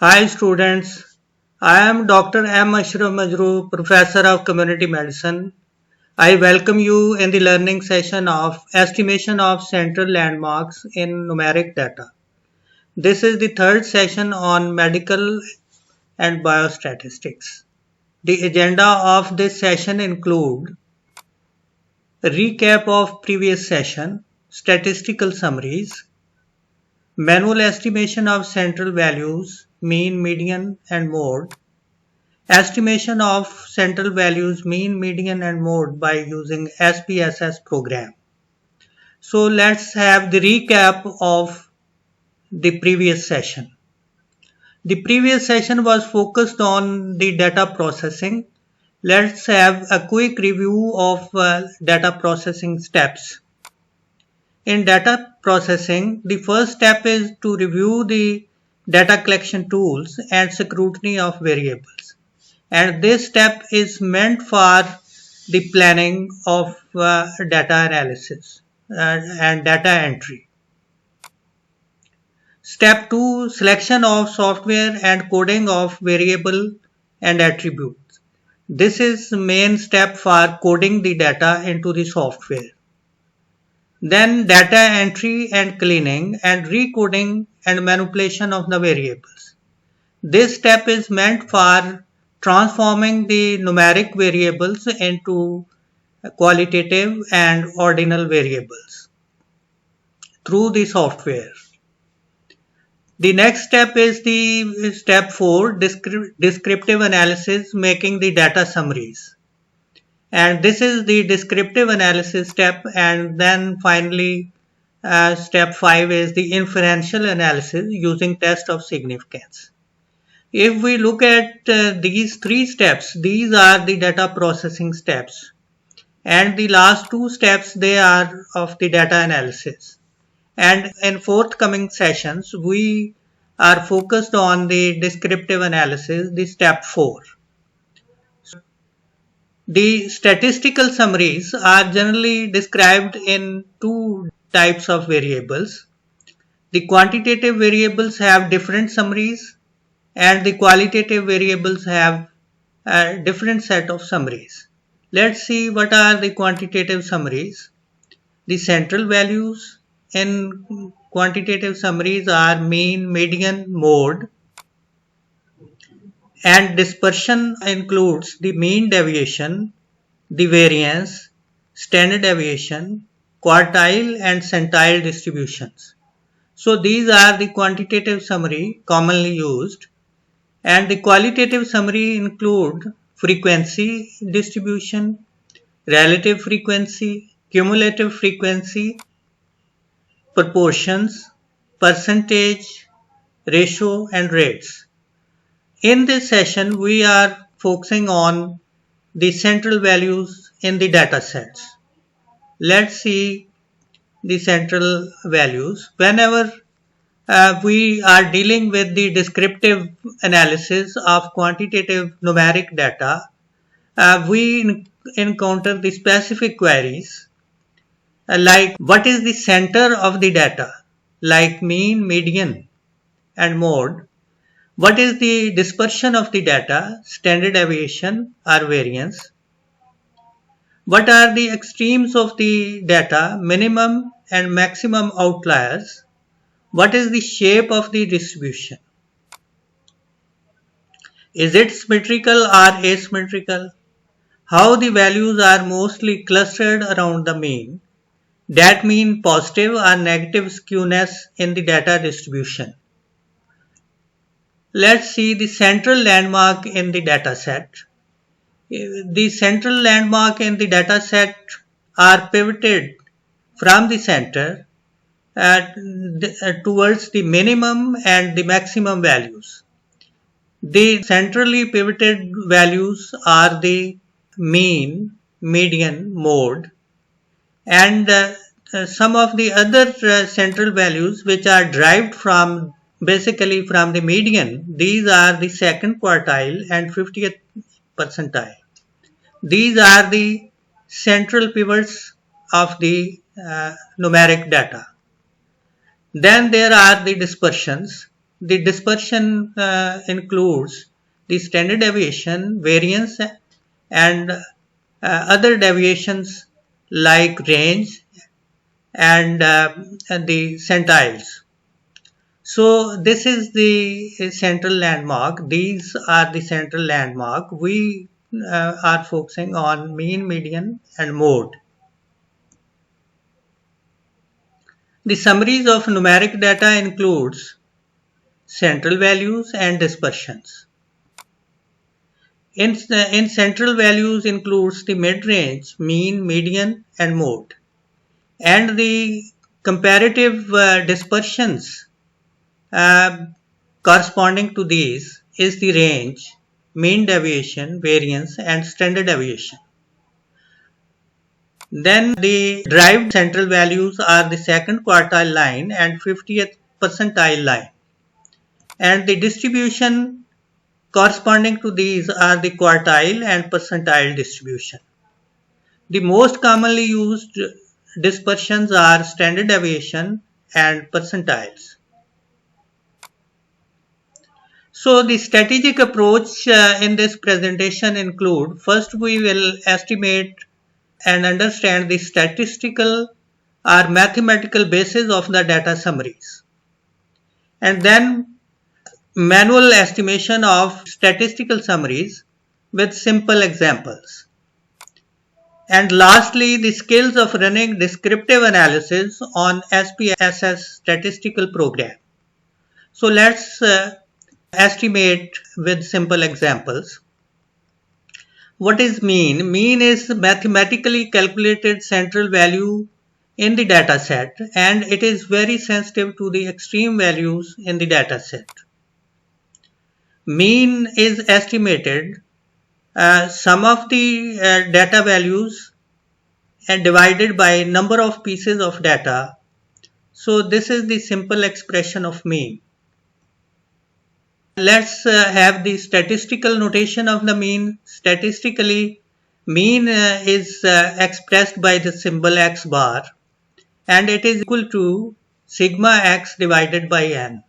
Hi students, I am Dr. M. Ashraf Majroo, Professor of Community Medicine. I welcome you in the learning session of Estimation of Central Landmarks in Numeric Data. This is the third session on medical and biostatistics. The agenda of this session include a recap of previous session, statistical summaries, manual estimation of central values, mean, median, and mode, estimation of central values mean, median and mode by using SPSS program. So let's have the recap of the previous session. The previous session was focused on the data processing. Let's have a quick review of data processing steps. In data processing, the first step is to review the data collection tools and scrutiny of variables. And this step is meant for the planning of data analysis and data entry. Step 2, selection of software and coding of variable and attributes. This is the main step for coding the data into the software. Then data entry and cleaning and recoding and manipulation of the variables. This step is meant for transforming the numeric variables into qualitative and ordinal variables through the software. The next step is the step 4, descriptive analysis, making the data summaries. And this is the descriptive analysis step, and then finally step 5 is the inferential analysis using test of significance. If we look at these three steps, these are the data processing steps. And the last two steps, they are of the data analysis. And in forthcoming sessions, we are focused on the descriptive analysis, the step 4. The statistical summaries are generally described in two types of variables. The quantitative variables have different summaries, and the qualitative variables have a different set of summaries. Let's see what are the quantitative summaries. The central values in quantitative summaries are mean, median, mode, and dispersion includes the mean deviation, the variance, standard deviation, quartile and centile distributions. So these are the quantitative summary commonly used. And the qualitative summary include frequency distribution, relative frequency, cumulative frequency, proportions, percentage, ratio, and rates. In this session, we are focusing on the central values in the data sets. Let's see the central values. Whenever we are dealing with the descriptive analysis of quantitative numeric data, we encounter the specific queries like what is the center of the data, like mean, median, and mode. What is the dispersion of the data, standard deviation or variance? What are the extremes of the data, minimum and maximum outliers? What is the shape of the distribution? Is it symmetrical or asymmetrical? How the values are mostly clustered around the mean. That means positive or negative skewness in the data distribution. Let's see the central landmark in the data set. The central landmark in the data set are pivoted from the center towards the minimum and the maximum values. The centrally pivoted values are the mean, median, mode, and some of the other central values which are derived from basically from the median. These are the second quartile and 50th percentile. These are the central pivots of the numeric data. Then there are the dispersions. the dispersion includes the standard deviation, variance, and other deviations like range and the centiles. So this is the central landmark. These are the central landmark. We are focusing on mean, median, and mode. The summaries of numeric data includes central values and dispersions. In central values includes the mid-range, mean, median, and mode. And the comparative dispersions corresponding to these is the range, mean deviation, variance, and standard deviation. Then the derived central values are the second quartile line and 50th percentile line. And the distribution corresponding to these are the quartile and percentile distribution. The most commonly used dispersions are standard deviation and percentiles. So the strategic approach in this presentation include, first we will estimate and understand the statistical or mathematical basis of the data summaries, and then manual estimation of statistical summaries with simple examples. And lastly, the skills of running descriptive analysis on SPSS statistical program. So let's estimate with simple examples. What is mean? Mean is mathematically calculated central value in the data set, and it is very sensitive to the extreme values in the data set. Mean is estimated sum of the data values and divided by number of pieces of data. So this is the simple expression of mean. Let's have the statistical notation of the mean. Statistically, mean is expressed by the symbol x bar, and it is equal to sigma x divided by n,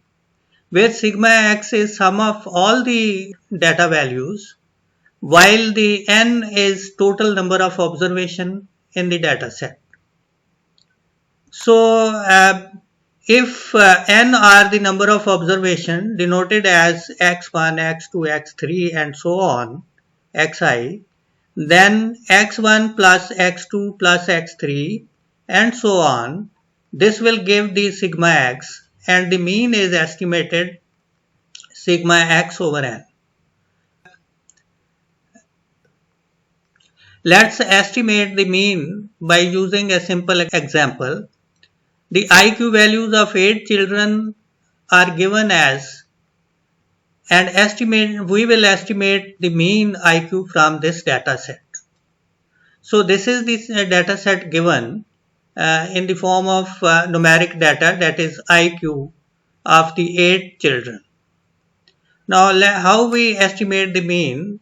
where sigma x is sum of all the data values, while the n is total number of observation in the data set. So if n are the number of observation denoted as x1, x2, x3 and so on, xi, then x1 plus x2 plus x3 and so on, this will give the sigma x, and the mean is estimated sigma x over n. Let's estimate the mean by using a simple example. The IQ values of 8 children are given as, and we will estimate the mean IQ from this data set. So this is the data set given in the form of numeric data, that is IQ of the 8 children. Now how we estimate the mean?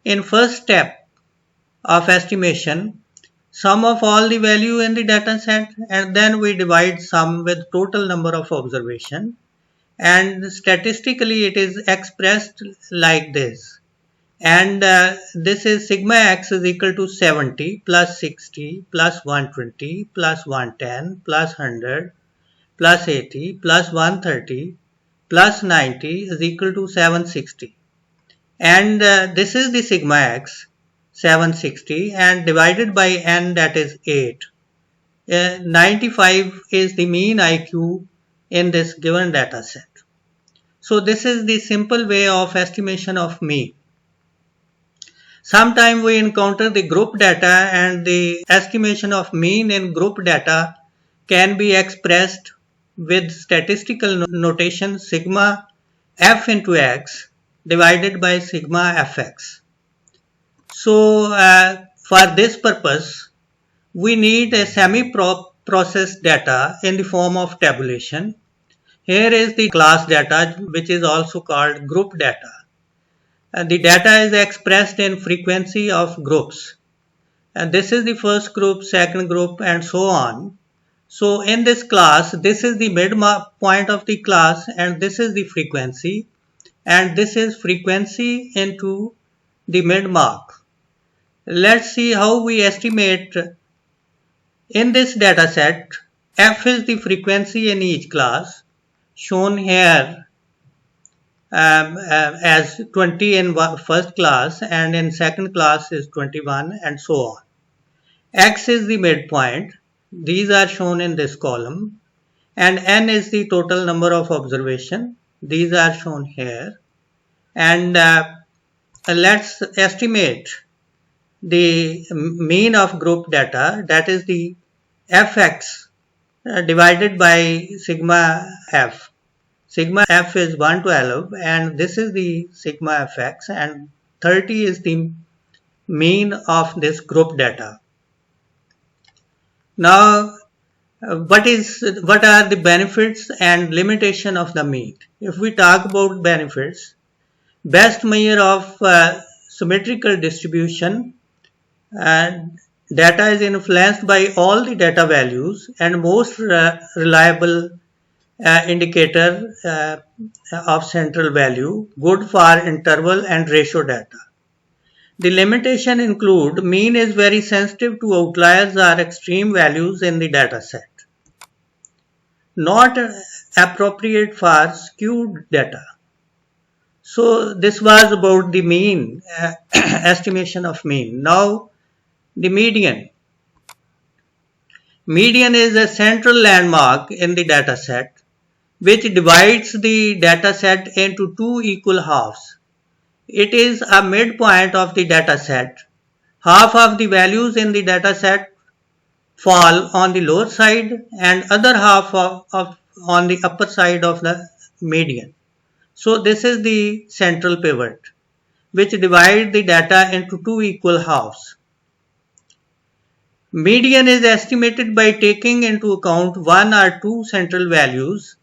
In first step of estimation, sum of all the value in the data set, and then we divide sum with total number of observation, and statistically it is expressed like this, and this is sigma x is equal to 70 plus 60 plus 120 plus 110 plus 100 plus 80 plus 130 plus 90 is equal to 760, and this is the sigma x 760 and divided by n, that is 8. 95 is the mean IQ in this given data set. So this is the simple way of estimation of mean. Sometimes we encounter the group data, and the estimation of mean in group data can be expressed with statistical notation sigma f into x divided by sigma fx. So for this purpose, we need a semi-processed data in the form of tabulation. Here is the class data, which is also called group data. The data is expressed in frequency of groups. And this is the first group, second group, and so on. So in this class, this is the midpoint of the class and this is the frequency, and this is frequency into the mid mark. Let's see how we estimate. In this data set, f is the frequency in each class, shown here as 20 in first class, and in second class is 21, and so on. X is the midpoint. These are shown in this column. And n is the total number of observation. These are shown here. And let's estimate the mean of group data, that is the fx divided by sigma f. Sigma f is 112 and this is the sigma fx, and 30 is the mean of this group data. Now, what are the benefits and limitation of the mean? If we talk about benefits, best measure of symmetrical distribution, data is influenced by all the data values, and most reliable indicator of central value, good for interval and ratio data. The limitation include mean is very sensitive to outliers or extreme values in the data set, not appropriate for skewed data. So this was about the mean, estimation of mean. Now the median. Median is a central landmark in the data set which divides the data set into two equal halves. It is a midpoint of the data set. Half of the values in the data set fall on the lower side and other half on the upper side of the median. So this is the central pivot which divides the data into two equal halves. Median is estimated by taking into account one or two central values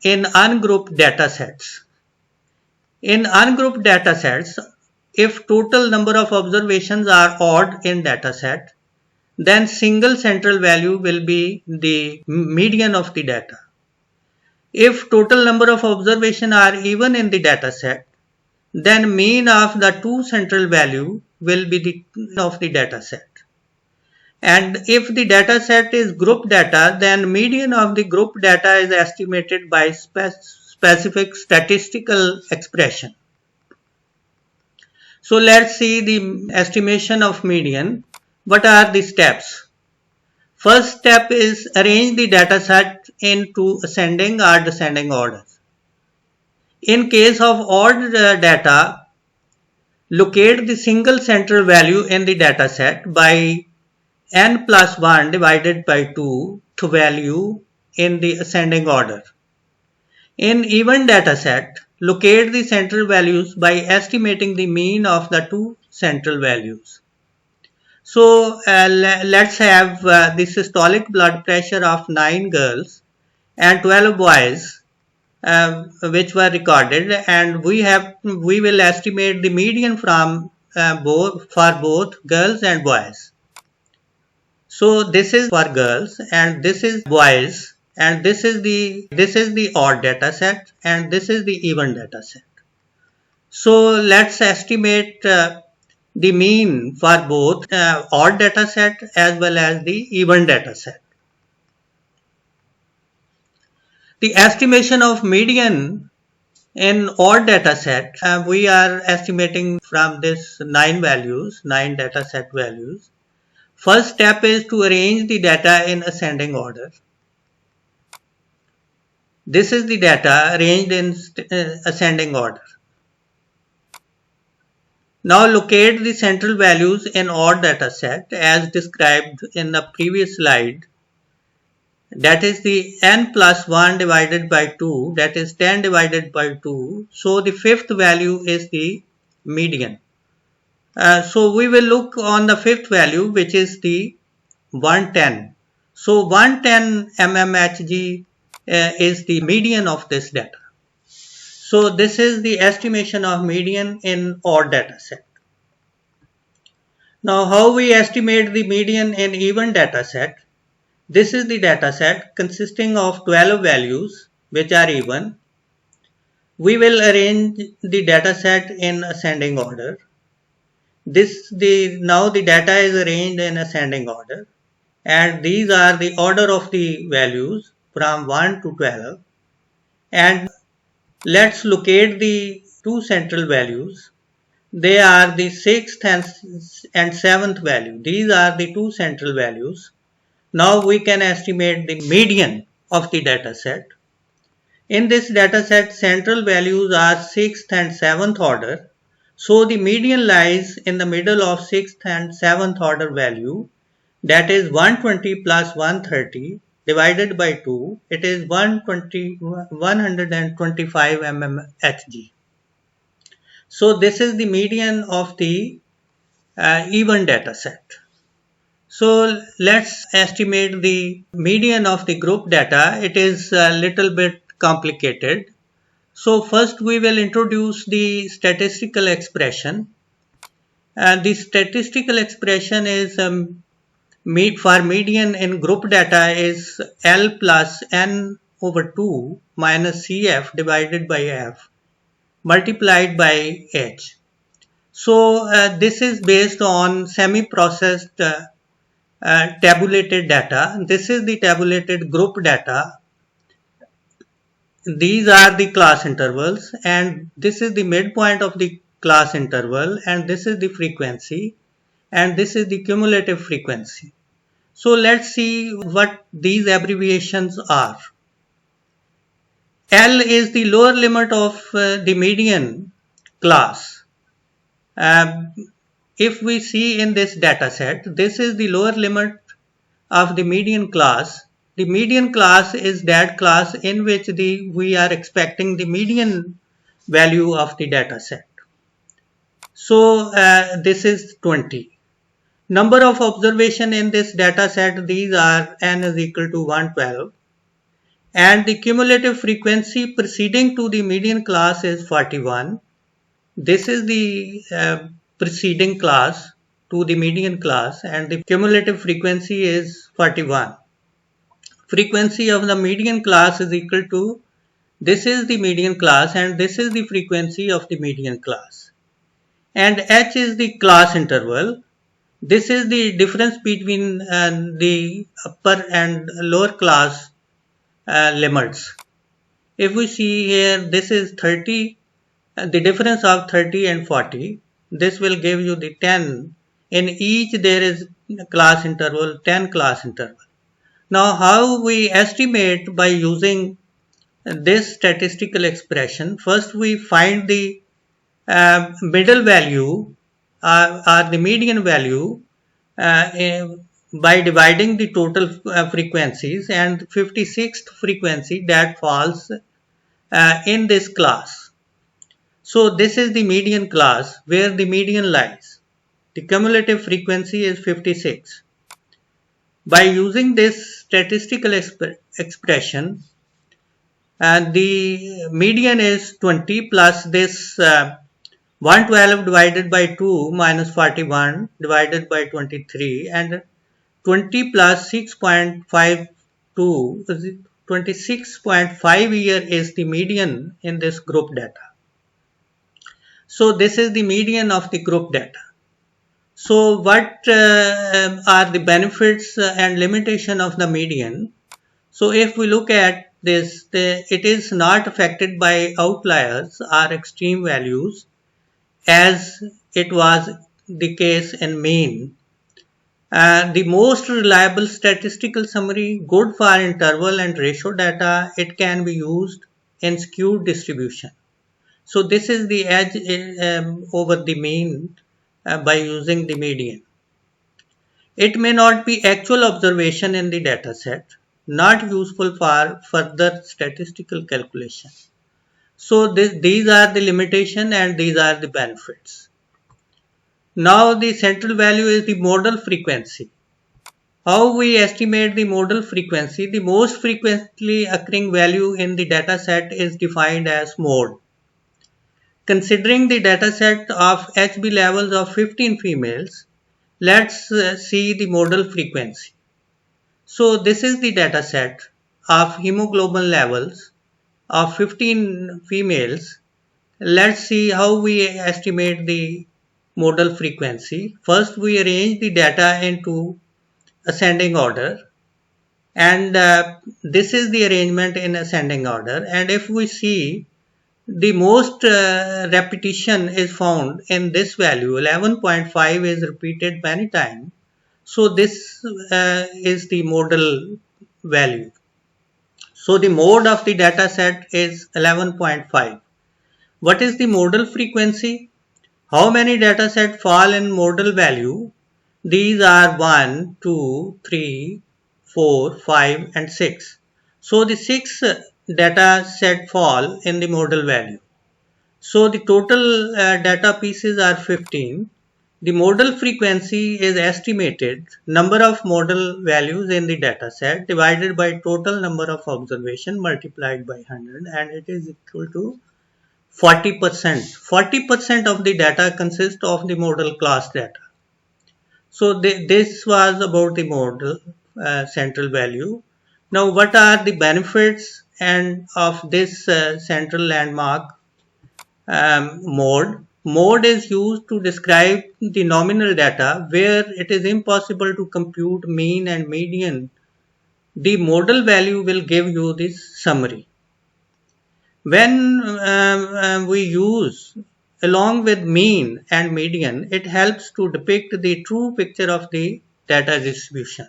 in ungrouped data sets. In ungrouped data sets, if total number of observations are odd in data set, then single central value will be the median of the data. If total number of observations are even in the data set, then mean of the two central value will be the mean of the data set. And if the data set is group data, then median of the group data is estimated by specific statistical expression. So let's see the estimation of median. What are the steps? First step is arrange the data set into ascending or descending orders. In case of odd data, locate the single central value in the data set by n plus 1 divided by 2 to value in the ascending order. In even data set, locate the central values by estimating the mean of the two central values. So let's have the systolic blood pressure of 9 girls and 12 boys which were recorded, and we will estimate the median from for both girls and boys. So this is for girls and this is boys, and this is the odd data set and this is the even data set. So let's estimate the mean for both odd data set as well as the even data set. The estimation of median in odd data set, we are estimating from this 9 data set values. First step is to arrange the data in ascending order. This is the data arranged in ascending order. Now locate the central values in odd data set as described in the previous slide. That is the n plus 1 divided by 2, that is 10 divided by 2. So the fifth value is the median. So we will look on the fifth value, which is the 110. So 110 mmHg is the median of this data. So this is the estimation of median in odd data set. Now how we estimate the median in even data set? This is the data set consisting of 12 values which are even. We will arrange the data set in ascending order. Now the data is arranged in ascending order, and these are the order of the values from 1 to 12. And let's locate the two central values. They are the 6th and 7th value. These are the two central values. Now we can estimate the median of the data set. In this data set, central values are 6th and 7th order. So the median lies in the middle of 6th and 7th order value, that is 120 plus 130 divided by 2. It is 125 mmHg. So this is the median of the even data set. So let's estimate the median of the group data. It is a little bit complicated. So first we will introduce the statistical expression. And the statistical expression is for median in group data is L plus N over 2 minus CF divided by F multiplied by H. So this is based on semi-processed tabulated data. This is the tabulated group data. These are the class intervals, and this is the midpoint of the class interval, and this is the frequency, and this is the cumulative frequency. So let's see what these abbreviations are. L is the lower limit of the median class. If we see in this data set, this is the lower limit of the median class. The median class is that class in which we are expecting the median value of the data set. So this is 20. Number of observation in this data set, these are n is equal to 112. And the cumulative frequency preceding to the median class is 41. This is the preceding class to the median class, and the cumulative frequency is 41. Frequency of the median class is equal to, this is the median class and this is the frequency of the median class. And H is the class interval. This is the difference between the upper and lower class limits. If we see here, this is 30, the difference of 30 and 40. This will give you the 10. In each there is class interval, 10 class interval. Now how we estimate by using this statistical expression? First we find the middle value or the median value by dividing the total frequencies, and 56th frequency that falls in this class. So this is the median class where the median lies. The cumulative frequency is 56. By using this statistical expression, the median is 20 plus this 112 divided by 2 minus 41 divided by 23, and 20 plus 6.52 is 26.5 year is the median in this group data. So this is the median of the group data. So what are the benefits and limitation of the median? So if we look at this, it is not affected by outliers or extreme values as it was the case in mean. The most reliable statistical summary, good for interval and ratio data, it can be used in skewed distribution. So this is the edge over the mean by using the median. It may not be actual observation in the data set, not useful for further statistical calculation. So these are the limitation and these are the benefits. Now the central value is the modal frequency. How we estimate the modal frequency? The most frequently occurring value in the data set is defined as mode. Considering the dataset of HB levels of 15 females, let's see the modal frequency. So this is the data set of hemoglobin levels of 15 females. Let's see how we estimate the modal frequency. First, we arrange the data into ascending order, and this is the arrangement in ascending order. And if we see, the most repetition is found in this value. 11.5 is repeated many times. So this is the modal value. So the mode of the data set is 11.5. What is the modal frequency? How many data sets fall in modal value? These are 1, 2, 3, 4, 5 and 6. So the 6 data set fall in the modal value. So the total data pieces are 15. The modal frequency is estimated number of modal values in the data set divided by total number of observation multiplied by 100, and it is equal to 40%. 40% of the data consists of the modal class data. So this was about the modal central value. Now what are the benefits and of this central landmark mode? Mode is used to describe the nominal data where it is impossible to compute mean and median. The modal value will give you this summary. When we use along with mean and median, it helps to depict the true picture of the data distribution.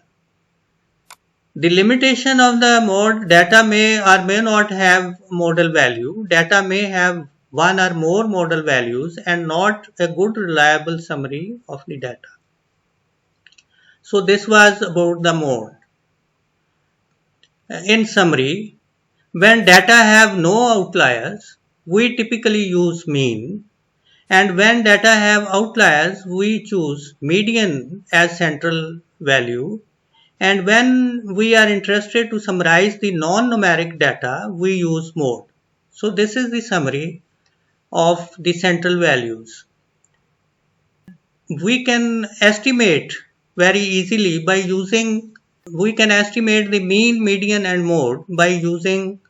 The limitation of the mode: data may or may not have modal value. Data may have one or more modal values and not a good reliable summary of the data. So this was about the mode. In summary, when data have no outliers, we typically use mean, and when data have outliers, we choose median as central value, and when we are interested to summarize the non-numeric data, we use mode. So this is the summary of the central values. We can estimate very easily by using, we can estimate the mean, median and mode by using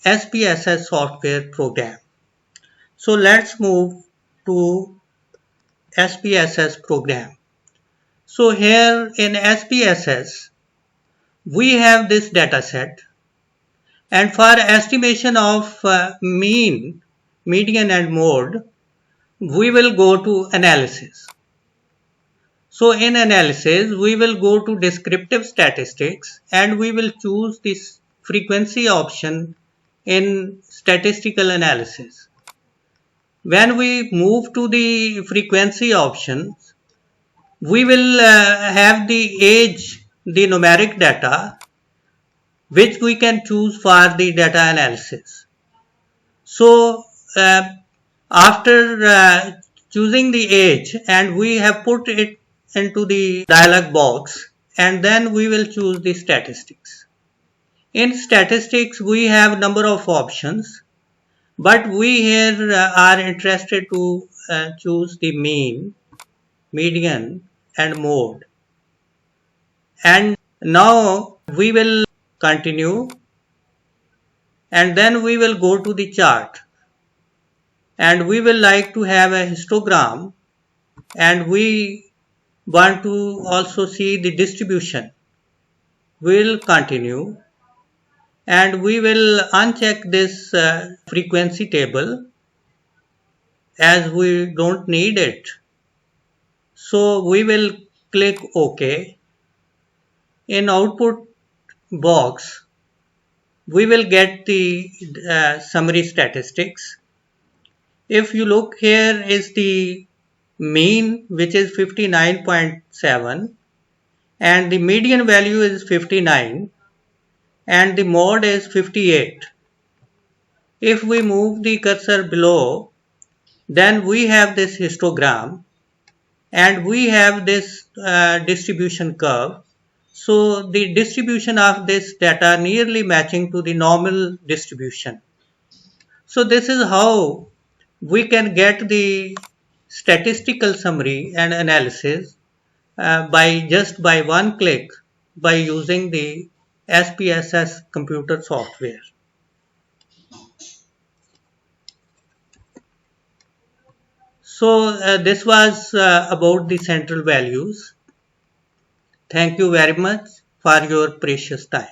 SPSS software program. So let's move to SPSS program. So here in SPSS, we have this data set, and for estimation of mean, median and mode, we will go to analysis. So in analysis, we will go to descriptive statistics and we will choose this frequency option in statistical analysis. When we move to the frequency options, we will have the age, the numeric data, which we can choose for the data analysis. So after choosing the age, and we have put it into the dialog box, and then we will choose the statistics. In statistics, we have number of options, but we here are interested to choose the mean, median and mode. And now we will continue, and then we will go to the chart, and we will like to have a histogram, and we want to also see the distribution. We'll continue, and we will uncheck this frequency table as we don't need it. So we will click OK. In output box, we will get the summary statistics. If you look, here is the mean, which is 59.7, and the median value is 59, and the mode is 58. If we move the cursor below, then we have this histogram, and we have this distribution curve. So the distribution of this data nearly matching to the normal distribution. So this is how we can get the statistical summary and analysis by one click by using the SPSS computer software. So this was about the central values. Thank you very much for your precious time.